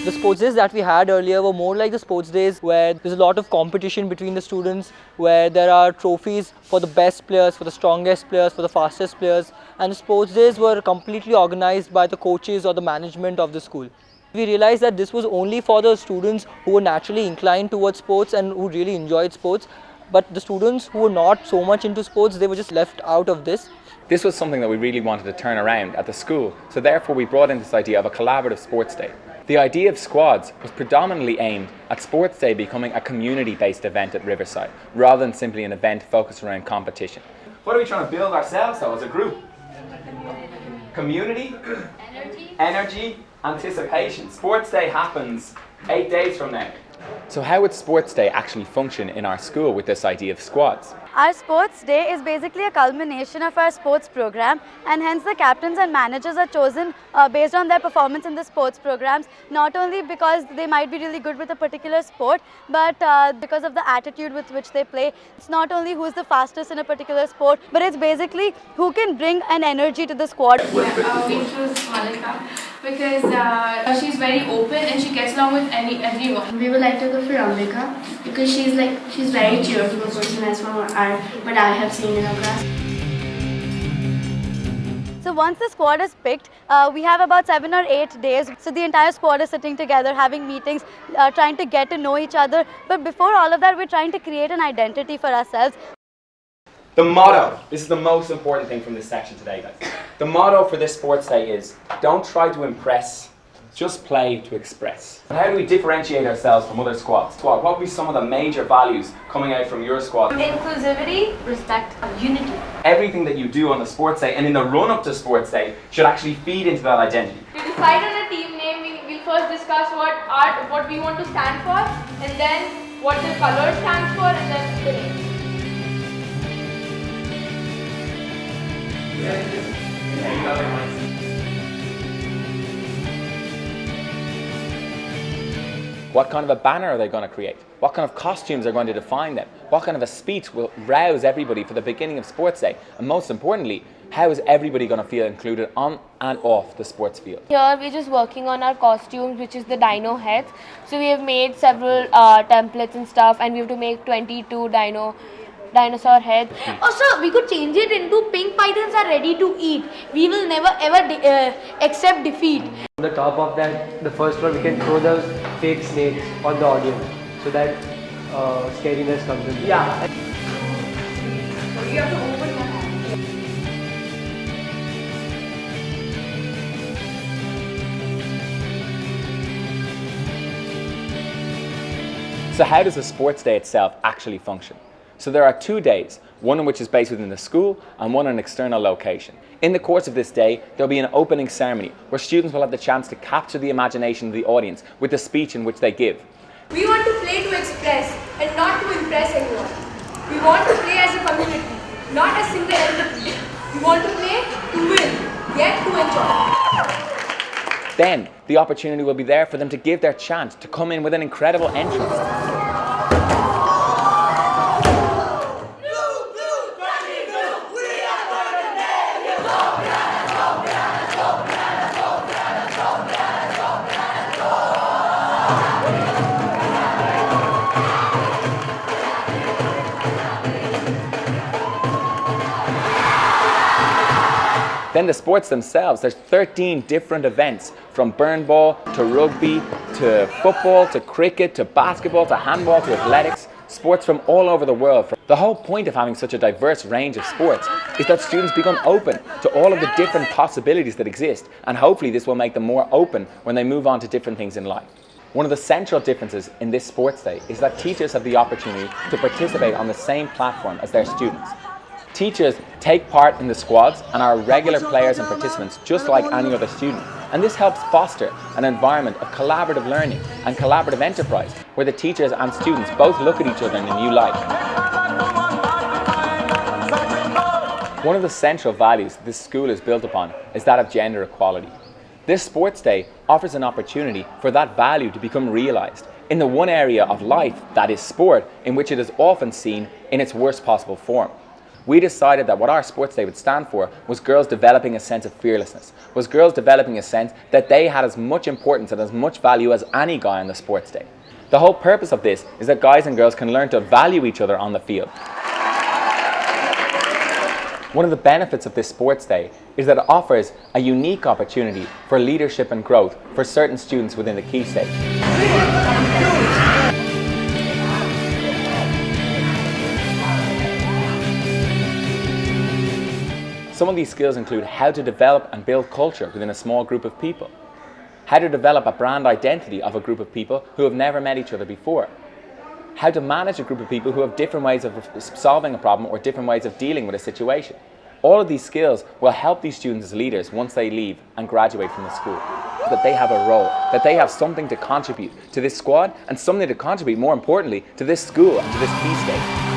The sports days that we had earlier were more like the sports days where there's a lot of competition between the students, where there are trophies for the best players, for the strongest players, for the fastest players, and the sports days were completely organized by the coaches or the management of the school. We realized that this was only for the students who were naturally inclined towards sports and who really enjoyed sports, but the students who were not so much into sports, they were just left out of this. This was something that we really wanted to turn around at the school, so therefore we brought in this idea of a collaborative sports day. The idea of squads was predominantly aimed at Sports Day becoming a community-based event at Riverside, rather than simply an event focused around competition. What are we trying to build ourselves though as a group? Community, energy, anticipation. Sports Day happens 8 days from now. So how would Sports Day actually function in our school with this idea of squads? Our sports day is basically a culmination of our sports program, and hence the captains and managers are chosen based on their performance in the sports programs, not only because they might be really good with a particular sport, but because of the attitude with which they play. It's not only who's the fastest in a particular sport, but it's basically who can bring an energy to the squad. We chose Malika because she's very open and she gets along with everyone. We would like to go for Ambika because she's very cheerful person as from what I have seen in her class. So once the squad is picked, we have about 7 or 8 days. So the entire squad is sitting together, having meetings, trying to get to know each other. But before all of that, we're trying to create an identity for ourselves. The motto, this is the most important thing from this section today, guys. The motto for this sports day is, don't try to impress, just play to express. How do we differentiate ourselves from other squads? What would be some of the major values coming out from your squad? Inclusivity, respect, unity. Everything that you do on the sports day and in the run up to sports day should actually feed into that identity. To decide on a team name, we'll first discuss what we want to stand for, and then what the color stands for, and then the name. What kind of a banner are they going to create? What kind of costumes are going to define them? What kind of a speech will rouse everybody for the beginning of sports day? And most importantly, how is everybody going to feel included on and off the sports field? Here we're just working on our costumes, which is the dino heads. So we have made several templates and stuff, and we have to make 22 dinosaur heads. Also, we could change it into pink pythons are ready to eat. We will never ever accept defeat. On the top of that, the first floor, we can throw those fake snakes on the audience so that scariness comes in. Yeah. You have to open your hand. So how does the sports day itself actually function? So there are 2 days, one in which is based within the school and one in an external location. In the course of this day, there'll be an opening ceremony where students will have the chance to capture the imagination of the audience with the speech in which they give. We want to play to express and not to impress anyone. We want to play as a community, not as single entity. We want to play to win, yet to enjoy. Then the opportunity will be there for them to give their chant, to come in with an incredible entrance. Then the sports themselves, there's 13 different events, from burn ball to rugby to football to cricket to basketball to handball to athletics, sports from all over the world. The whole point of having such a diverse range of sports is that students become open to all of the different possibilities that exist, and hopefully this will make them more open when they move on to different things in life. One of the central differences in this sports day is that teachers have the opportunity to participate on the same platform as their students. Teachers take part in the squads and are regular players and participants just like any other student. And this helps foster an environment of collaborative learning and collaborative enterprise where the teachers and students both look at each other in a new light. One of the central values this school is built upon is that of gender equality. This sports day offers an opportunity for that value to become realised in the one area of life, that is sport, in which it is often seen in its worst possible form. We decided that what our sports day would stand for was girls developing a sense of fearlessness, was girls developing a sense that they had as much importance and as much value as any guy on the sports day. The whole purpose of this is that guys and girls can learn to value each other on the field. One of the benefits of this sports day is that it offers a unique opportunity for leadership and growth for certain students within the Key Stage. Some of these skills include how to develop and build culture within a small group of people, how to develop a brand identity of a group of people who have never met each other before, how to manage a group of people who have different ways of solving a problem or different ways of dealing with a situation. All of these skills will help these students as leaders once they leave and graduate from the school. That they have a role, that they have something to contribute to this squad and something to contribute, more importantly, to this school and to this Key Stage.